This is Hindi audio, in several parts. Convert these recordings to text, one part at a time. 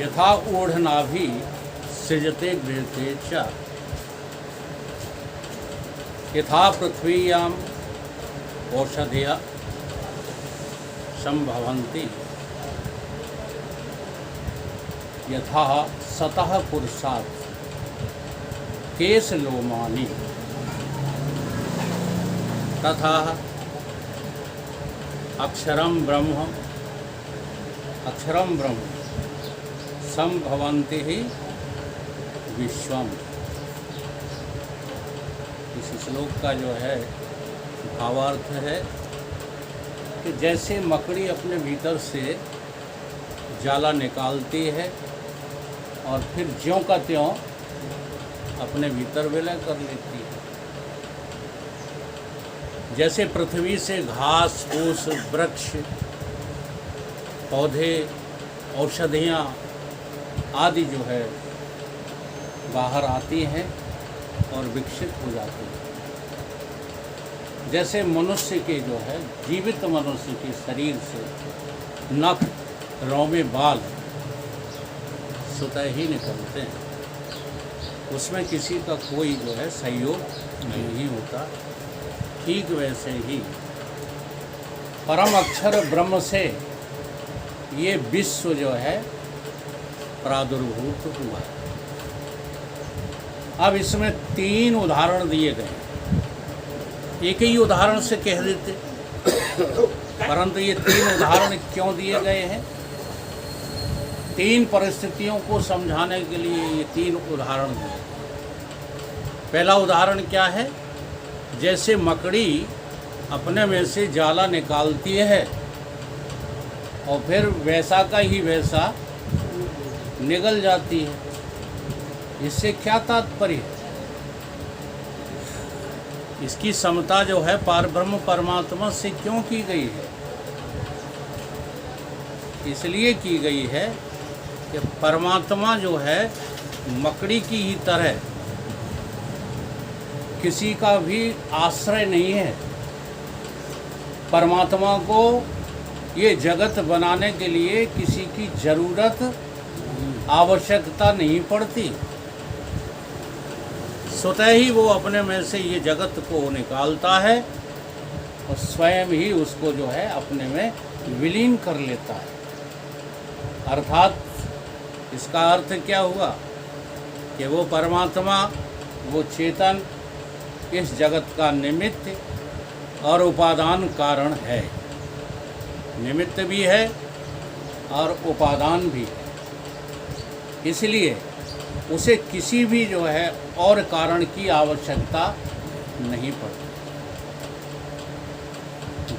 यथा ऊढ़नाभि सृजते गृहते च यथा पृथ्वीयाम औषधया संभवन्ति यथा सतः पुरुषात् केश लोमानि तथा अक्षरम ब्रह्म संभवन्ति ही विश्वम। इस श्लोक का जो है भावार्थ है कि जैसे मकड़ी अपने भीतर से जाला निकालती है और फिर ज्यों का त्यों अपने भीतर विलय कर लेती है, जैसे पृथ्वी से घास फूस वृक्ष पौधे औषधियाँ आदि जो है बाहर आती हैं और विकसित हो जाती हैं, जैसे मनुष्य के जो है जीवित मनुष्य के शरीर से नख रोमे बाल स्वतः ही निकलते हैं, उसमें किसी का कोई जो है सहयोग नहीं होता। ठीक वैसे ही परम अक्षर ब्रह्म से ये विश्व जो है प्रादुर्भूत हुआ है। अब इसमें 3 उदाहरण दिए गए हैं, एक ही उदाहरण से कह देते, परंतु ये 3 उदाहरण क्यों दिए गए हैं? 3 परिस्थितियों को समझाने के लिए ये 3 उदाहरण दिए। पहला उदाहरण क्या है? जैसे मकड़ी अपने में से जाला निकालती है और फिर वैसा का ही वैसा निगल जाती है। इससे क्या तात्पर्य है? इसकी समता जो है पारब्रह्म परमात्मा से क्यों की गई है? इसलिए की गई है कि परमात्मा जो है मकड़ी की ही तरह किसी का भी आश्रय नहीं है। परमात्मा को ये जगत बनाने के लिए किसी की जरूरत आवश्यकता नहीं पड़ती, स्वतः ही वो अपने में से ये जगत को निकालता है और स्वयं ही उसको जो है अपने में विलीन कर लेता है। अर्थात इसका अर्थ क्या हुआ कि वो परमात्मा, वो चेतन इस जगत का निमित्त और उपादान कारण है। निमित्त भी है और उपादान भी है, इसलिए उसे किसी भी जो है और कारण की आवश्यकता नहीं पड़ती।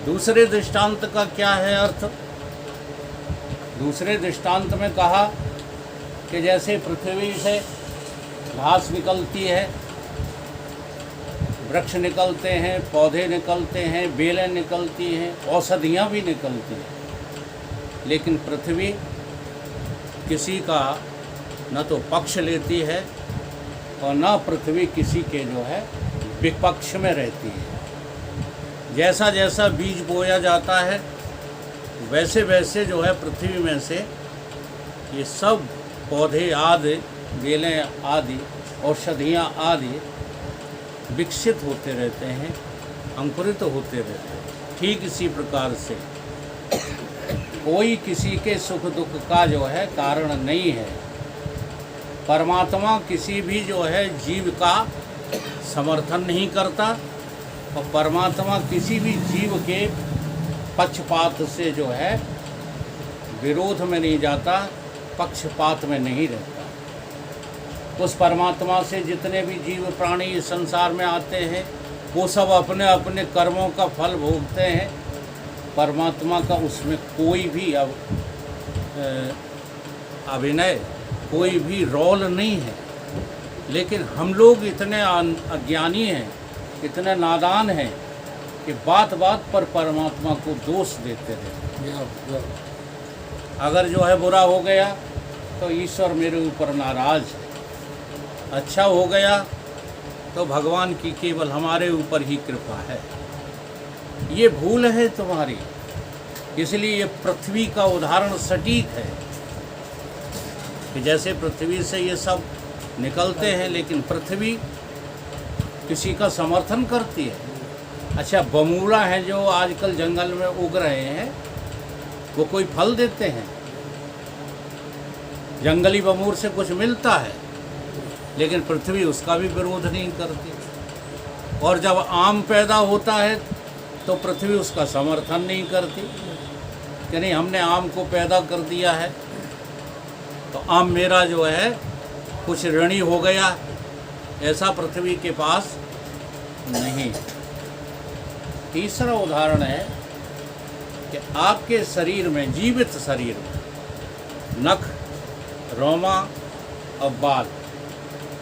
दूसरे दृष्टांत का क्या है अर्थ? दूसरे दृष्टांत में कहा कि जैसे पृथ्वी से घास निकलती है, वृक्ष निकलते हैं, पौधे निकलते हैं, बेलें निकलती हैं, औषधियाँ भी निकलती हैं, लेकिन पृथ्वी किसी का न तो पक्ष लेती है और न पृथ्वी किसी के जो है विपक्ष में रहती है। जैसा जैसा बीज बोया जाता है वैसे वैसे जो है पृथ्वी में से ये सब पौधे आदि, बेलें आदि, औषधियाँ आदि विकसित होते रहते हैं, अंकुरित होते रहते हैं। ठीक इसी प्रकार से कोई किसी के सुख दुख का जो है कारण नहीं है। परमात्मा किसी भी जो है जीव का समर्थन नहीं करता और परमात्मा किसी भी जीव के पक्षपात से जो है विरोध में नहीं जाता, पक्षपात में नहीं रहता। उस परमात्मा से जितने भी जीव प्राणी इस संसार में आते हैं वो सब अपने अपने कर्मों का फल भोगते हैं। परमात्मा का उसमें कोई भी अभिनय, कोई भी रोल नहीं है। लेकिन हम लोग इतने अज्ञानी हैं, इतने नादान हैं कि बात बात पर परमात्मा को दोष देते रहते। अगर जो है बुरा हो गया तो ईश्वर मेरे ऊपर नाराज है, अच्छा हो गया तो भगवान की केवल हमारे ऊपर ही कृपा है। ये भूल है तुम्हारी। इसलिए ये पृथ्वी का उदाहरण सटीक है कि जैसे पृथ्वी से ये सब निकलते हैं, लेकिन पृथ्वी किसी का समर्थन करती है। अच्छा, बमूला है जो आजकल जंगल में उग रहे हैं, वो कोई फल देते हैं? जंगली बमूर से कुछ मिलता है, लेकिन पृथ्वी उसका भी विरोध नहीं करती। और जब आम पैदा होता है तो पृथ्वी उसका समर्थन नहीं करती कि नहीं, हमने आम को पैदा कर दिया है तो आम मेरा जो है कुछ ऋणी हो गया, ऐसा पृथ्वी के पास नहीं। तीसरा उदाहरण है कि आपके शरीर में, जीवित शरीर में, नख, रोमा और बाल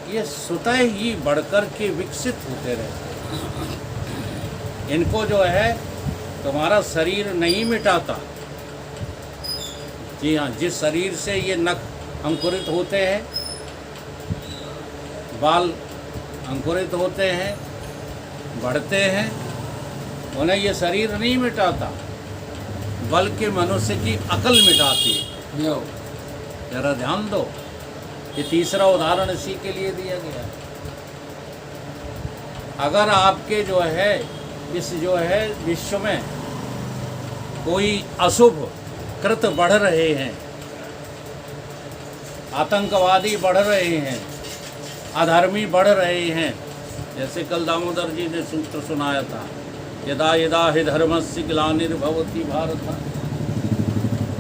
ये स्वतः ही बढ़कर के विकसित होते रहते हैं। इनको जो है तुम्हारा शरीर नहीं मिटाता। जी हाँ, जिस शरीर से ये नख अंकुरित होते हैं, बाल अंकुरित होते हैं, बढ़ते हैं, उन्हें ये शरीर नहीं मिटाता, बल्कि मनुष्य की अकल मिटाती है। जरा ध्यान दो, ये तीसरा उदाहरण इसी के लिए दिया गया है। अगर आपके जो है इस जो है विश्व में कोई अशुभ कृत बढ़ रहे हैं, आतंकवादी बढ़ रहे हैं, अधर्मी बढ़ रहे हैं, जैसे कल दामोदर जी ने सूत्र सुनाया था, यदा यदा हि धर्मस्य ग्लानिर्भवति भारत,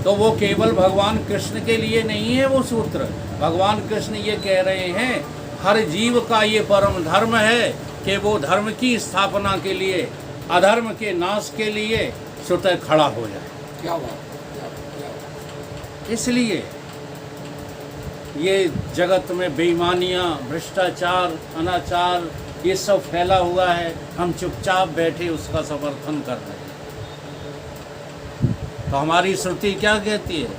तो वो केवल भगवान कृष्ण के लिए नहीं है वो सूत्र। भगवान कृष्ण ये कह रहे हैं हर जीव का ये परम धर्म है कि वो धर्म की स्थापना के लिए, अधर्म के नाश के लिए स्वतः खड़ा हो जाए। क्या बात। इसलिए ये जगत में बेईमानियाँ, भ्रष्टाचार, अनाचार ये सब फैला हुआ है, हम चुपचाप बैठे उसका समर्थन कर रहे हैं। तो हमारी श्रुति क्या कहती है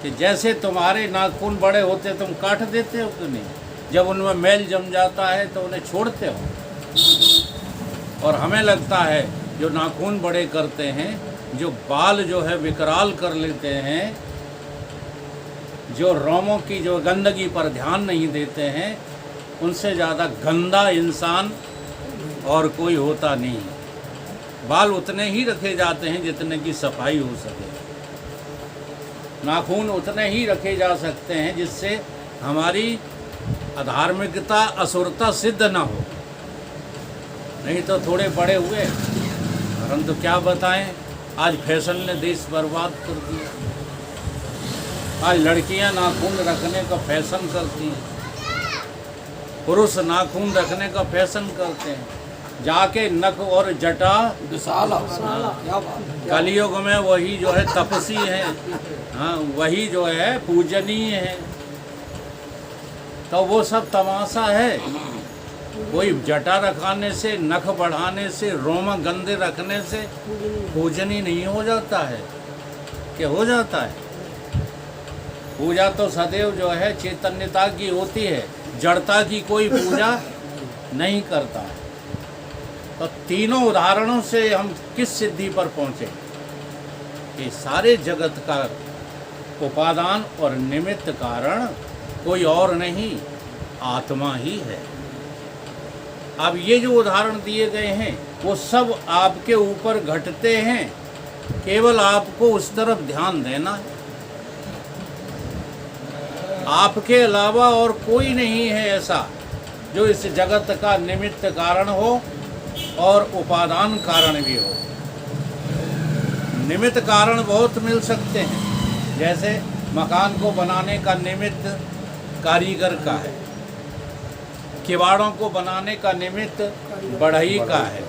कि जैसे तुम्हारे नाखून बड़े होते तुम काट देते हो कि नहीं, जब उनमें मैल जम जाता है तो उन्हें छोड़ते हो। और हमें लगता है जो नाखून बड़े करते हैं, जो बाल जो है विकराल कर लेते हैं, जो रोमों की जो गंदगी पर ध्यान नहीं देते हैं, उनसे ज़्यादा गंदा इंसान और कोई होता नहीं। बाल उतने ही रखे जाते हैं जितने की सफाई हो सके, नाखून उतने ही रखे जा सकते हैं जिससे हमारी अधार्मिकता, असुरता सिद्ध ना हो। नहीं तो थोड़े बड़े हुए, परंतु क्या बताएं, आज फैशन ने देश बर्बाद कर दिया। आज लड़कियां नाखून रखने का फैशन करती हैं, पुरुष नाखून रखने का फैशन करते हैं, जाके नख और जटा विशाला। क्या बात। कलयुग में वही जो है तपसी है, हाँ वही जो है पूजनीय है। तो वो सब तमाशा है। कोई जटा रखाने से, नख बढ़ाने से, रोम गंदे रखने से पूजनीय नहीं हो जाता है। क्या हो जाता है? पूजा तो सदैव जो है चैतन्यता की होती है, जड़ता की कोई पूजा नहीं करता है। तो तीनों उदाहरणों से हम किस सिद्धि पर पहुँचे कि सारे जगत का उपादान और निमित्त कारण कोई और नहीं, आत्मा ही है। अब ये जो उदाहरण दिए गए हैं वो सब आपके ऊपर घटते हैं, केवल आपको उस तरफ ध्यान देना है। आपके अलावा और कोई नहीं है ऐसा जो इस जगत का निमित्त कारण हो और उपादान कारण भी हो। निमित्त कारण बहुत मिल सकते हैं, जैसे मकान को बनाने का निमित्त कारीगर का है, किवाड़ों को बनाने का निमित्त बढ़ई का है,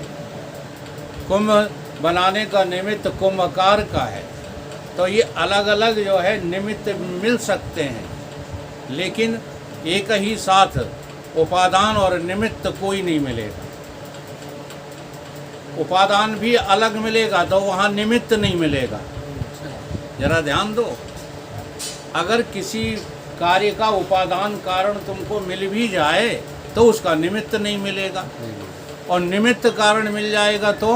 कुंभ बनाने का निमित्त कुंभकार का है। तो ये अलग अलग जो है निमित्त मिल सकते हैं, लेकिन एक ही साथ उपादान और निमित्त कोई नहीं मिलेगा। उपादान भी अलग मिलेगा तो वहाँ निमित्त नहीं मिलेगा। जरा ध्यान दो, अगर किसी कार्य का उपादान कारण तुमको मिल भी जाए तो उसका निमित्त नहीं मिलेगा, और निमित्त कारण मिल जाएगा तो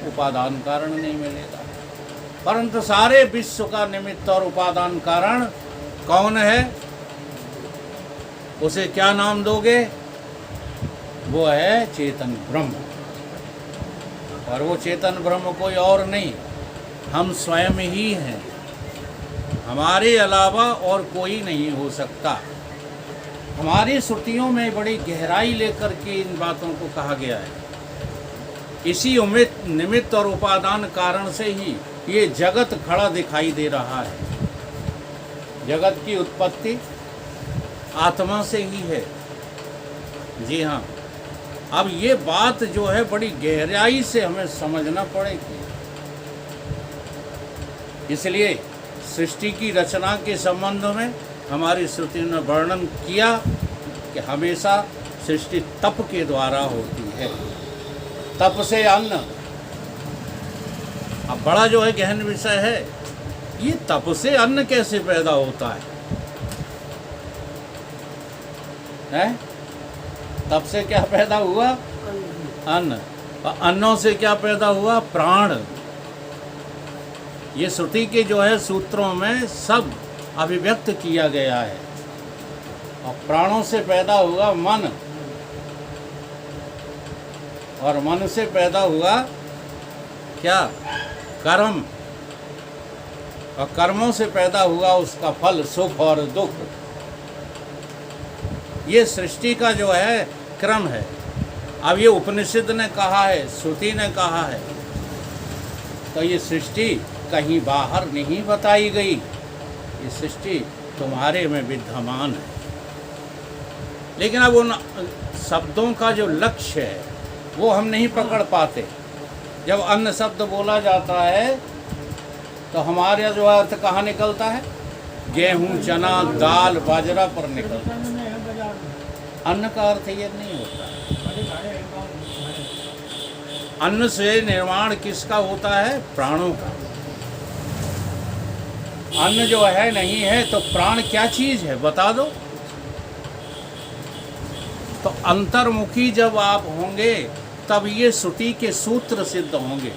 उपादान कारण नहीं मिलेगा। परंतु सारे विश्व का निमित्त और उपादान कारण कौन है, उसे क्या नाम दोगे? वो है चेतन ब्रह्म। और वो चेतन ब्रह्म कोई और नहीं, हम स्वयं ही हैं। हमारे अलावा और कोई नहीं हो सकता। हमारी श्रुतियों में बड़ी गहराई लेकर के इन बातों को कहा गया है। इसी निमित्त और उपादान कारण से ही ये जगत खड़ा दिखाई दे रहा है। जगत की उत्पत्ति आत्मा से ही है। जी हाँ, अब ये बात जो है बड़ी गहराई से हमें समझना पड़ेगी। इसलिए सृष्टि की रचना के संबंध में हमारी श्रुति ने वर्णन किया कि हमेशा सृष्टि तप के द्वारा होती है। तप से अन्न, अब बड़ा जो है गहन विषय है, ये तप से अन्न कैसे पैदा होता है? तप से क्या पैदा हुआ? अन्न। और अन्नों से क्या पैदा हुआ? प्राण। ये श्रुति के जो है सूत्रों में सब अभिव्यक्त किया गया है। और प्राणों से पैदा हुआ मन, और मन से पैदा हुआ क्या? कर्म। और कर्मों से पैदा हुआ उसका फल, सुख और दुख। ये सृष्टि का जो है क्रम है। अब ये उपनिषद ने कहा है, श्रुति ने कहा है, तो ये सृष्टि कहीं बाहर नहीं बताई गई। ये सृष्टि तुम्हारे में विद्यमान है। लेकिन अब उन शब्दों का जो लक्ष्य है वो हम नहीं पकड़ पाते। जब अन्न शब्द बोला जाता है तो हमारे जो अर्थ कहाँ निकलता है? गेहूं, चना, दाल, बाजरा पर निकलता है। अन्न का अर्थ ये नहीं होता। अन्न से निर्माण किसका होता है? प्राणों का। अन्न जो है नहीं है तो प्राण क्या चीज है बता दो। तो अंतर्मुखी जब आप होंगे तब ये श्रुति के सूत्र सिद्ध होंगे।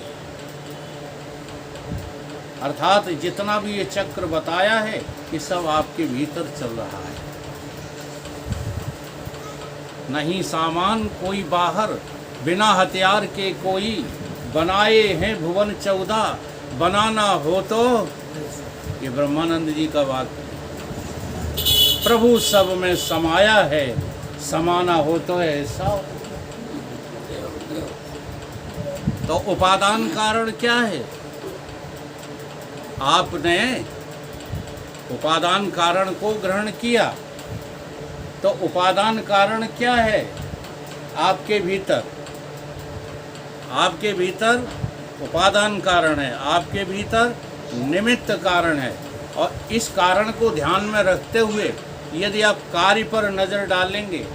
अर्थात जितना भी ये चक्र बताया है ये सब आपके भीतर चल रहा है। नहीं सामान कोई बाहर, बिना हथियार के कोई बनाए हैं भुवन 14, बनाना हो तो, ये ब्रह्मानंद जी का वाक्य। प्रभु सब में समाया है, समाना हो तो ऐसा। तो उपादान कारण क्या है? आपने उपादान कारण को ग्रहण किया, तो उपादान कारण क्या है? आपके भीतर, आपके भीतर उपादान कारण है, आपके भीतर निमित्त कारण है। और इस कारण को ध्यान में रखते हुए यदि आप कार्य पर नजर डालेंगे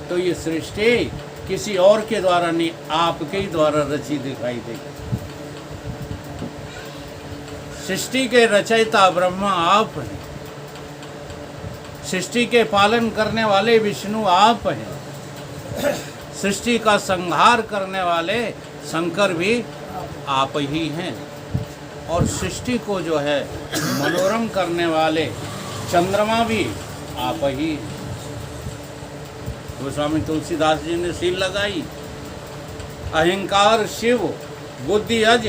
तो ये सृष्टि किसी और के द्वारा नहीं, आपके ही द्वारा रची दिखाई देगी। सृष्टि के रचयिता ब्रह्मा आप हैं, सृष्टि के पालन करने वाले विष्णु आप हैं, सृष्टि का संहार करने वाले शंकर भी आप ही हैं, और सृष्टि को जो है मनोरम करने वाले चंद्रमा भी आप ही हैं। गोस्वामी तुलसीदास जी ने सील लगाई, अहंकार शिव बुद्धि अज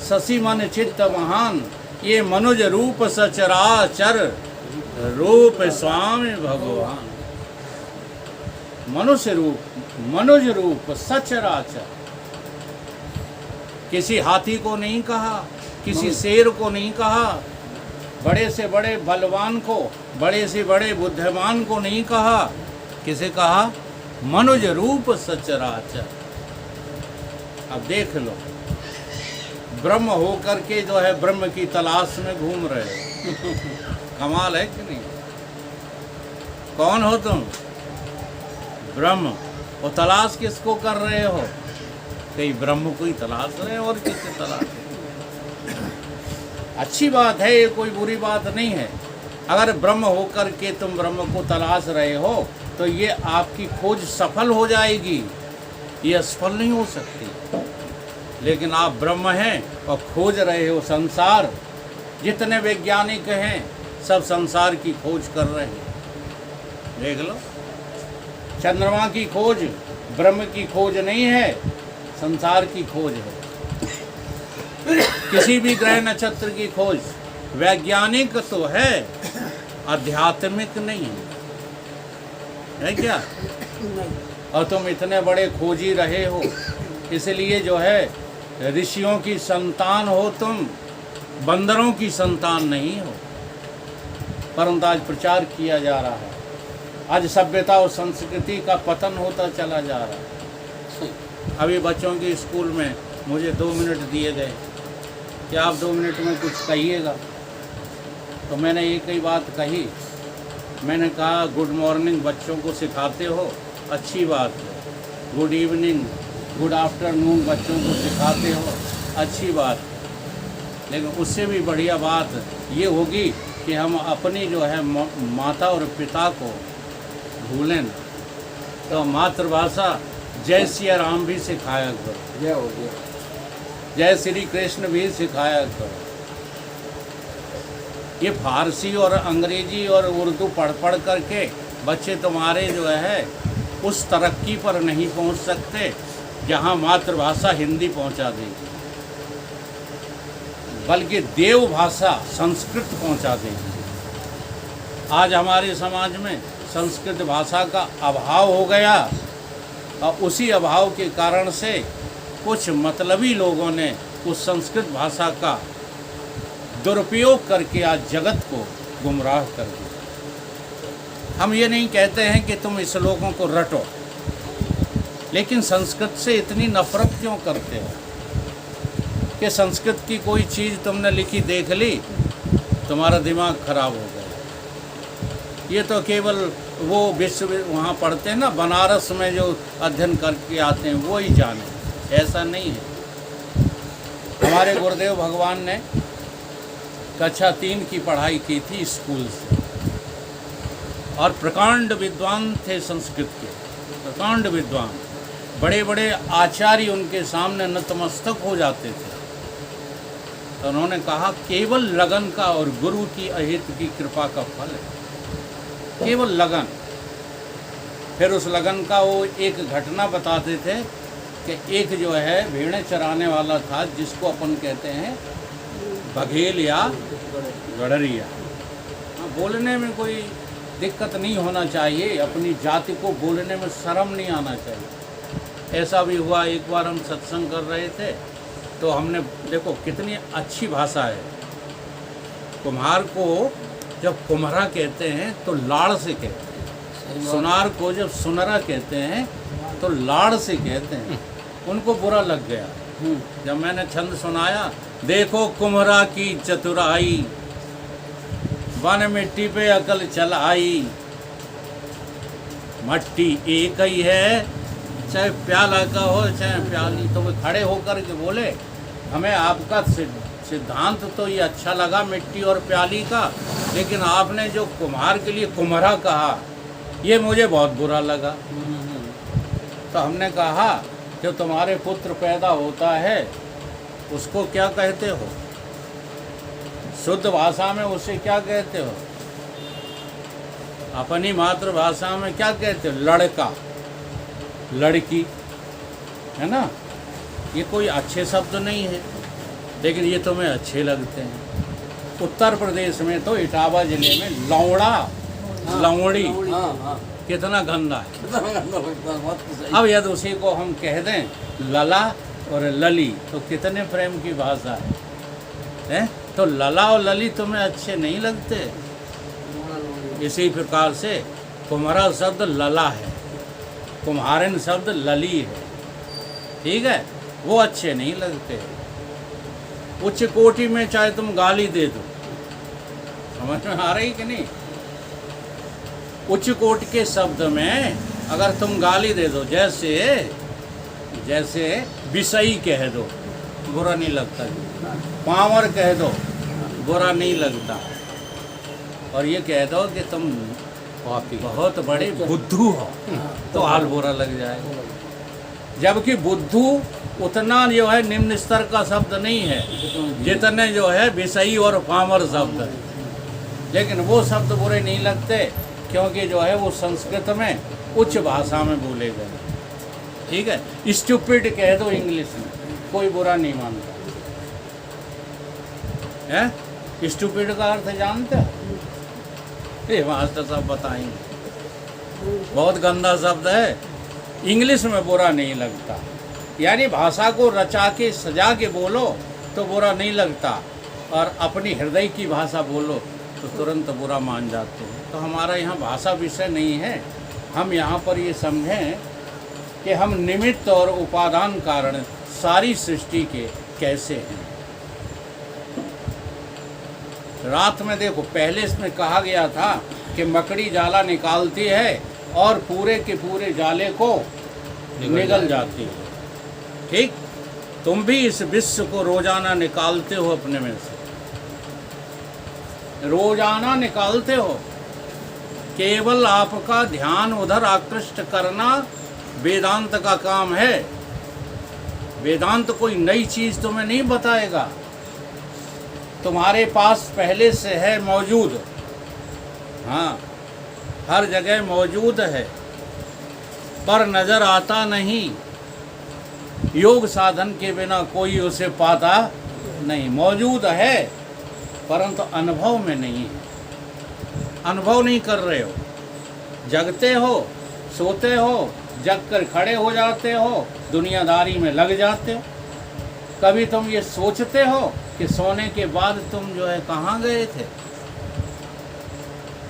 शशि मन चित्त महान, ये मनुज रूप सचराचर रूप स्वामी भगवान। मनुष्य रूप, मनुज रूप सचराचर। किसी हाथी को नहीं कहा, किसी शेर को नहीं कहा, बड़े से बड़े बलवान को, बड़े से बड़े बुद्धिमान को नहीं कहा। किसे कहा? मनुज रूप सचराचर। अब देख लो, ब्रह्म होकर के जो है ब्रह्म की तलाश में घूम रहे हो। कमाल है कि नहीं? कौन हो तुम? ब्रह्म। और तलाश किसको कर रहे हो? कहीं ब्रह्म को ही तलाश रहे हो और किससे तलाश है? अच्छी बात है, ये कोई बुरी बात नहीं है। अगर ब्रह्म होकर के तुम ब्रह्म को तलाश रहे हो तो ये आपकी खोज सफल हो जाएगी, ये असफल नहीं हो सकती। लेकिन आप ब्रह्म हैं और खोज रहे हो संसार। जितने वैज्ञानिक हैं सब संसार की खोज कर रहे हैं। देख लो, चंद्रमा की खोज ब्रह्म की खोज नहीं है, संसार की खोज है। किसी भी ग्रह नक्षत्र की खोज वैज्ञानिक तो है, आध्यात्मिक नहीं है क्या? और तुम इतने बड़े खोजी रहे हो, इसलिए जो है ऋषियों की संतान हो तुम, बंदरों की संतान नहीं हो। परंतु आज प्रचार किया जा रहा है, आज सभ्यता और संस्कृति का पतन होता चला जा रहा है। अभी बच्चों के स्कूल में मुझे 2 मिनट दिए गए कि आप 2 मिनट में कुछ कहिएगा, तो मैंने एक ही बात कही। मैंने कहा गुड मॉर्निंग बच्चों को सिखाते हो, अच्छी बात है। गुड इवनिंग, गुड आफ्टरनून बच्चों को सिखाते हो, अच्छी बात है। लेकिन उससे भी बढ़िया बात ये होगी कि हम अपनी जो है माता और पिता को भूलें ना। तो मातृभाषा जय श्री राम भी सिखाया करो, जय हो गया। जय श्री कृष्ण भी सिखाया करो। ये फारसी और अंग्रेजी और उर्दू पढ़ पढ़ करके बच्चे तुम्हारे जो है उस तरक्की पर नहीं पहुंच सकते जहां मातृभाषा हिंदी पहुंचा देगी, बल्कि देव भाषा संस्कृत पहुंचा देगी। आज हमारे समाज में संस्कृत भाषा का अभाव हो गया, और उसी अभाव के कारण से कुछ मतलबी लोगों ने उस संस्कृत भाषा का दुरुपयोग करके आज जगत को गुमराह कर दिया। हम ये नहीं कहते हैं कि तुम इस लोगों को रटो, लेकिन संस्कृत से इतनी नफरत क्यों करते हो कि संस्कृत की कोई चीज़ तुमने लिखी देख ली, तुम्हारा दिमाग खराब हो गया। ये तो केवल वो विश्व वहाँ पढ़ते हैं ना, बनारस में जो अध्ययन करके आते हैं वो ही जाने, ऐसा नहीं है। हमारे गुरुदेव भगवान ने कक्षा 3 की पढ़ाई की थी स्कूल से, और प्रकांड विद्वान थे संस्कृत के, प्रकांड विद्वान। बड़े बड़े आचार्य उनके सामने नतमस्तक हो जाते थे। तो उन्होंने कहा केवल लगन का और गुरु की अहित की कृपा का फल है, केवल लगन। फिर उस लगन का वो एक घटना बताते थे कि एक जो है भेड़ें चराने वाला था, जिसको अपन कहते हैं बघेल या गडरिया। हाँ, बोलने में कोई दिक्कत नहीं होना चाहिए, अपनी जाति को बोलने में शर्म नहीं आना चाहिए। ऐसा भी हुआ, एक बार हम सत्संग कर रहे थे तो हमने, देखो कितनी अच्छी भाषा है। कुम्हार को जब कुम्हरा कहते हैं तो लाड़ से कहते हैं, सुनार को जब सुनरा कहते हैं तो लाड़ से कहते हैं। उनको बुरा लग गया जब मैंने छंद सुनाया, देखो कुम्हरा की चतुराई, वन मिट्टी पे अकल चलाई, मट्टी एक ही है, चाहे प्याला का हो चाहे प्याली। तो वे खड़े होकर के बोले, हमें आपका सिद्धांत तो ये अच्छा लगा मिट्टी और प्याली का, लेकिन आपने जो कुम्हार के लिए कुम्हरा कहा ये मुझे बहुत बुरा लगा। तो हमने कहा जो तुम्हारे पुत्र पैदा होता है उसको क्या कहते हो? शुद्ध भाषा में उसे क्या कहते हो? अपनी मातृभाषा में क्या कहते हो? लड़का, लड़की, है ना? ये कोई अच्छे शब्द नहीं है, लेकिन ये तुम्हें अच्छे लगते हैं। उत्तर प्रदेश में तो इटावा जिले में लौड़ा, लौड़ी कितना गंदा है। अब यदि उसी को हम कह दें लला और लली तो कितने प्रेम की भाषा है? तो लला और लली तुम्हें अच्छे नहीं लगते? इसी प्रकार से कुम्हारा शब्द लला है, कुम्हारन शब्द लली है, ठीक है? वो अच्छे नहीं लगते। उच्च कोटि में चाहे तुम गाली दे दो, समझ में आ रही कि नहीं? उच्च कोटि के शब्द में अगर तुम गाली दे दो, जैसे विषयी कह दो, बुरा नहीं लगता, पावर कह दो, बुरा नहीं लगता, और ये कह दो कि तुम बहुत बड़े बुद्धू हो तो हाल बुरा लग जाएगा। जबकि बुद्धू उतना जो है निम्न स्तर का शब्द नहीं है जितने जो है विषयी और पामर शब्द है। लेकिन वो शब्द बुरे नहीं लगते, क्योंकि जो है वो संस्कृत में उच्च भाषा में बोले गए। ठीक है, स्टूपिड कह दो इंग्लिश में, कोई बुरा नहीं मानता है। स्टूपिड का अर्थ जानते हो? ये मास्टर साहब बताएंगे, बहुत गंदा शब्द है, इंग्लिश में बुरा नहीं लगता। यानी भाषा को रचा के सजा के बोलो तो बुरा नहीं लगता, और अपनी हृदय की भाषा बोलो तो तुरंत बुरा मान जाते हैं। तो हमारा यहाँ भाषा विषय नहीं है, हम यहाँ पर ये समझें कि हम निमित्त और उपादान कारण सारी सृष्टि के कैसे हैं। रात में देखो, पहले इसमें कहा गया था कि मकड़ी जाला निकालती है और पूरे के पूरे जाले को निगल जाती है। ठीक, तुम भी इस विश्व को रोजाना निकालते हो अपने में से, रोजाना निकालते हो। केवल आपका ध्यान उधर आकृष्ट करना वेदांत का काम है। वेदांत कोई नई चीज तुम्हें नहीं बताएगा, तुम्हारे पास पहले से है मौजूद। हाँ, हर जगह मौजूद है, पर नजर आता नहीं। योग साधन के बिना कोई उसे पाता नहीं। मौजूद है परंतु अनुभव में नहीं है, अनुभव नहीं कर रहे हो। जगते हो, सोते हो, जग कर खड़े हो जाते हो, दुनियादारी में लग जाते हो। कभी तुम ये सोचते हो कि सोने के बाद तुम जो है कहाँ गए थे?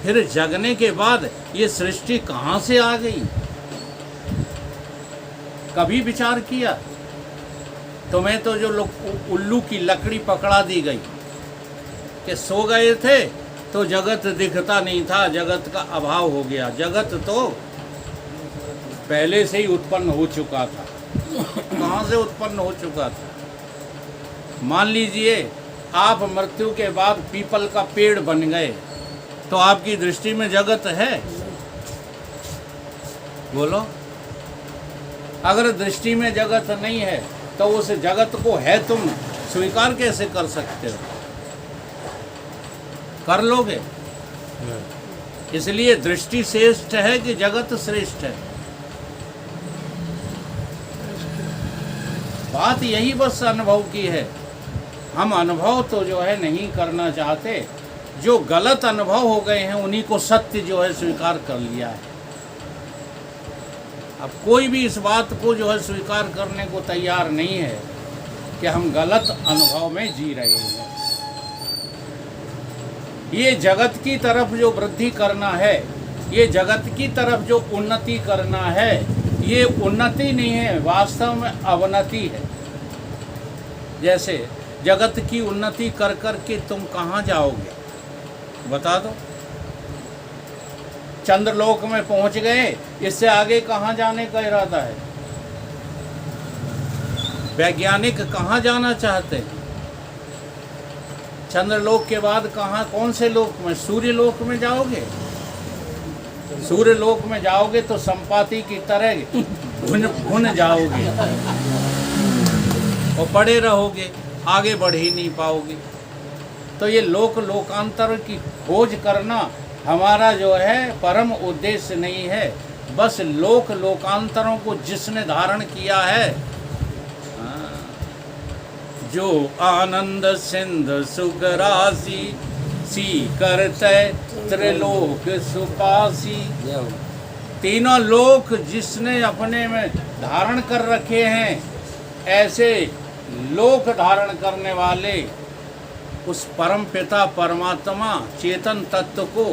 फिर जगने के बाद ये सृष्टि कहाँ से आ गई? कभी विचार किया? तुम्हें तो जो लोग उल्लू की लकड़ी पकड़ा दी गई कि सो गए थे तो जगत दिखता नहीं था, जगत का अभाव हो गया। जगत तो पहले से ही उत्पन्न हो चुका था। कहाँ से उत्पन्न हो चुका था? मान लीजिए आप मृत्यु के बाद पीपल का पेड़ बन गए, तो आपकी दृष्टि में जगत है? बोलो। अगर दृष्टि में जगत नहीं है तो उस जगत को है तुम स्वीकार कैसे कर सकते हो? कर लोगे? इसलिए दृष्टि श्रेष्ठ है कि जगत श्रेष्ठ है? बात यही बस अनुभव की है। हम अनुभव तो जो है नहीं करना चाहते, जो गलत अनुभव हो गए हैं उन्हीं को सत्य जो है स्वीकार कर लिया है। अब कोई भी इस बात को जो है स्वीकार करने को तैयार नहीं है कि हम गलत अनुभव में जी रहे हैं। ये जगत की तरफ जो वृद्धि करना है, ये जगत की तरफ जो उन्नति करना है, ये उन्नति नहीं है, वास्तव में अवनति है। जैसे जगत की उन्नति कर कर के तुम कहाँ जाओगे? बता दो। चंद्रलोक में पहुंच गए, इससे आगे कहाँ जाने का इरादा है? वैज्ञानिक कहाँ जाना चाहते हैं? चंद्रलोक के बाद कहाँ, कौन से लोक में? सूर्यलोक में जाओगे? सूर्यलोक में जाओगे तो संपाति की तरह भुन जाओगे और पड़े रहोगे, आगे बढ़ ही नहीं पाओगे। तो ये लोकांतर की खोज करना हमारा जो है परम उद्देश्य नहीं है। बस लोकांतरों को जिसने धारण किया है, जो आनंद सिंध सुख राशि सी करते त्रिलोक सुपासी। तीनों लोक जिसने अपने में धारण कर रखे हैं, ऐसे लोक धारण करने वाले उस परम पिता परमात्मा चेतन तत्व को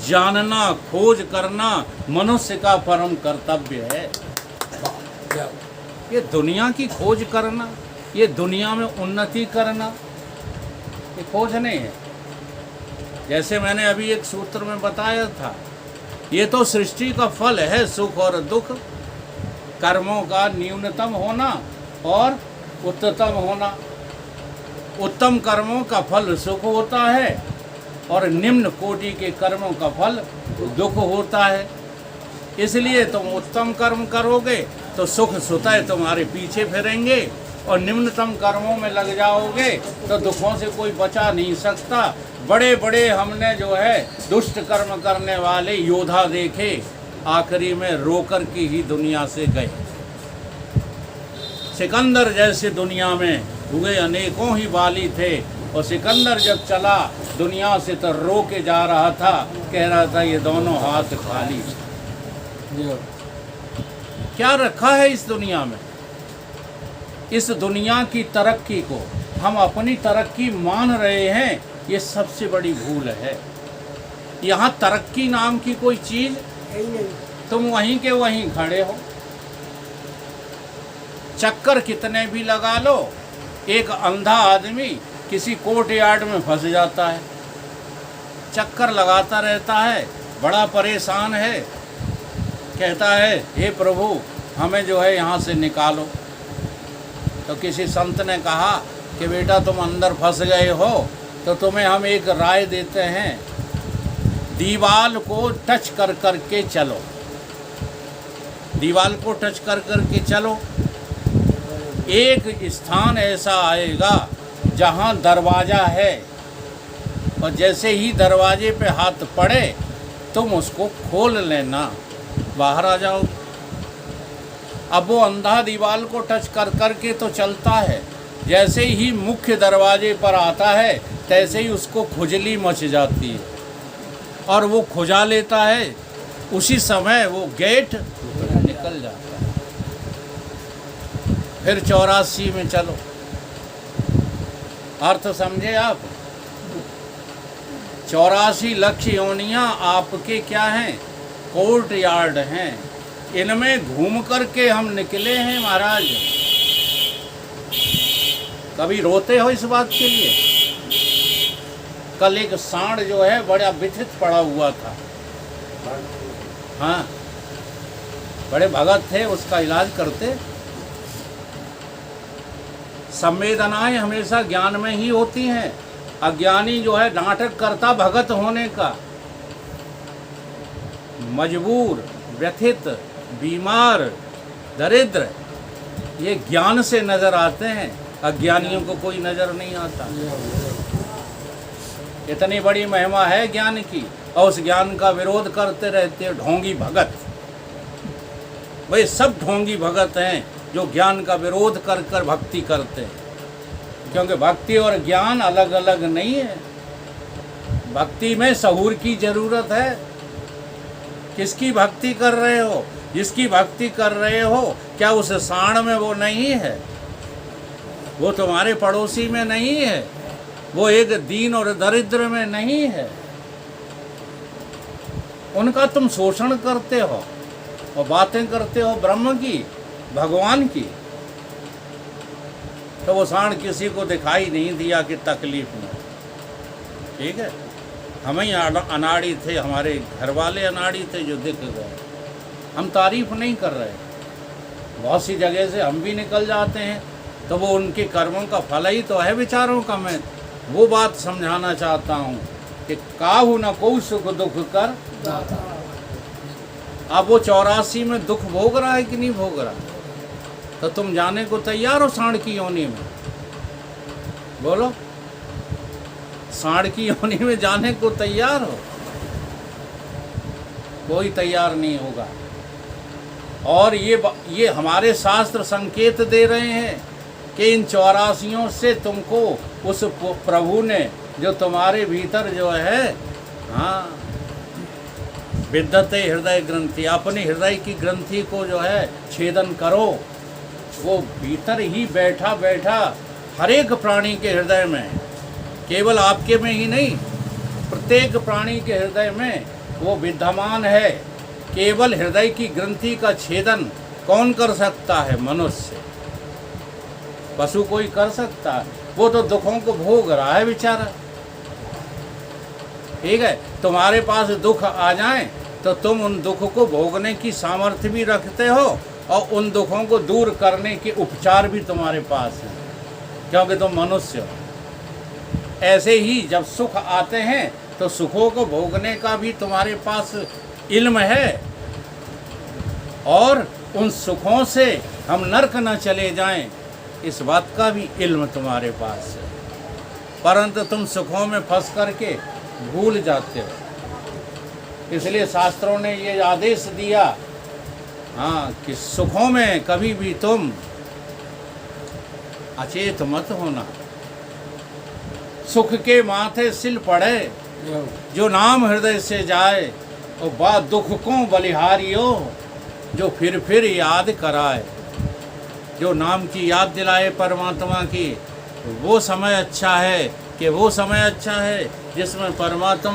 जानना, खोज करना मनुष्य का परम कर्तव्य है। ये दुनिया की खोज करना, ये दुनिया में उन्नति करना, ये खोज नहीं है। जैसे मैंने अभी एक सूत्र में बताया था, ये तो सृष्टि का फल है, सुख और दुख, कर्मों का न्यूनतम होना और उच्चतम होना। उत्तम कर्मों का फल सुख होता है और निम्न कोटि के कर्मों का फल दुख होता है। इसलिए तुम उत्तम कर्म करोगे तो सुख स्वतः तुम्हारे पीछे फिरेंगे, और निम्नतम कर्मों में लग जाओगे तो दुखों से कोई बचा नहीं सकता। बड़े बड़े हमने जो है दुष्ट कर्म करने वाले योद्धा देखे, आखिरी में रोकर के ही दुनिया से गए। सिकंदर जैसे दुनिया में हुए अनेकों ही वाली थे, और सिकंदर जब चला दुनिया से तो रो के जा रहा था, कह रहा था ये दोनों हाथ खाली। क्या रखा है इस दुनिया में? इस दुनिया की तरक्की को हम अपनी तरक्की मान रहे हैं, ये सबसे बड़ी भूल है। यहाँ तरक्की नाम की कोई चीज, तुम वहीं के वहीं खड़े हो। चक्कर कितने भी लगा लो, एक अंधा आदमी किसी कोर्ट यार्ड में फंस जाता है, चक्कर लगाता रहता है, बड़ा परेशान है, कहता है हे प्रभु हमें जो है यहाँ से निकालो। तो किसी संत ने कहा कि बेटा तुम अंदर फंस गए हो तो तुम्हें हम एक राय देते हैं, दीवाल को टच कर कर के चलो, दीवाल को टच कर कर के चलो। एक स्थान ऐसा आएगा जहाँ दरवाज़ा है, और जैसे ही दरवाजे पे हाथ पड़े तुम उसको खोल लेना, बाहर आ जाओ। अब वो अंधा दीवाल को टच कर कर के तो चलता है, जैसे ही मुख्य दरवाजे पर आता है तैसे ही उसको खुजली मच जाती है और वो खुजा लेता है, उसी समय वो गेट निकल जाता है। फिर 84 में चलो, अर्थ समझे आप? 84 लक्ष योनियाँ आपके क्या हैं? कोर्ट यार्ड हैं। इनमें घूम कर के हम निकले हैं महाराज। कभी रोते हो इस बात के लिए? कल एक सांड जो है बड़ा व्यथित पड़ा हुआ था, हाँ, बड़े भगत थे, उसका इलाज करते। संवेदनाएं हमेशा ज्ञान में ही होती हैं। अज्ञानी जो है नाटक करता भगत होने का, मजबूर, व्यथित, बीमार, दरिद्र, ये ज्ञान से नजर आते हैं, अज्ञानियों को कोई नजर नहीं आता। इतनी बड़ी महिमा है ज्ञान की, और उस ज्ञान का विरोध करते रहते ढोंगी भगत। भाई सब ढोंगी भगत हैं जो ज्ञान का विरोध कर कर भक्ति करते हैं, क्योंकि भक्ति और ज्ञान अलग अलग नहीं है। भक्ति में सहूर की जरूरत है। किसकी भक्ति कर रहे हो? जिसकी भक्ति कर रहे हो, क्या उस सांड में वो नहीं है? वो तुम्हारे पड़ोसी में नहीं है? वो एक दीन और दरिद्र में नहीं है? उनका तुम शोषण करते हो और बातें करते हो ब्रह्म की, भगवान की। तो वो सांड किसी को दिखाई नहीं दिया कि तकलीफ में, ठीक है। हम ही अनाड़ी थे, हमारे घर वाले अनाड़ी थे जो दिख गए। हम तारीफ नहीं कर रहे, बहुत सी जगह से हम भी निकल जाते हैं, तो वो उनके कर्मों का फल ही तो है बेचारों का। मैं वो बात समझाना चाहता हूँ कि काहू न को सुख दुख कर। अब वो 84 में दुख भोग रहा है कि नहीं भोग रहा? तो तुम जाने को तैयार हो सांड की योनि में? बोलो, सांड की योनि में जाने को तैयार हो? कोई तैयार नहीं होगा। और ये हमारे शास्त्र संकेत दे रहे हैं कि इन 84 से तुमको उस प्रभु ने जो तुम्हारे भीतर जो है, हाँ, विद्यते हृदय ग्रंथि, अपने हृदय की ग्रंथि को जो है छेदन करो। वो भीतर ही बैठा बैठा हर एक प्राणी के हृदय में, केवल आपके में ही नहीं, प्रत्येक प्राणी के हृदय में वो विद्यमान है। केवल हृदय की ग्रंथि का छेदन कौन कर सकता है? मनुष्य। पशु कोई कर सकता है? वो तो दुखों को भोग रहा है बेचारा, ठीक है। तुम्हारे पास दुख आ जाए तो तुम उन दुख को भोगने की सामर्थ्य भी रखते हो, और उन दुखों को दूर करने के उपचार भी तुम्हारे पास हैं, क्योंकि तुम मनुष्य हो। ऐसे ही जब सुख आते हैं तो सुखों को भोगने का भी तुम्हारे पास इल्म है, और उन सुखों से हम नरक न चले जाएं, इस बात का भी इल्म तुम्हारे पास है, परंतु तुम सुखों में फंस करके भूल जाते हो। इसलिए शास्त्रों ने ये आदेश दिया, हाँ, कि सुखों में कभी भी तुम अचेत मत होना। सुख के माथे सिल पड़े, जो नाम हृदय से जाए, और बा दुख को बलिहारियो, जो फिर याद कराए। जो नाम की याद दिलाए परमात्मा की, वो समय अच्छा है, कि वो समय अच्छा है जिसमें परमात्मा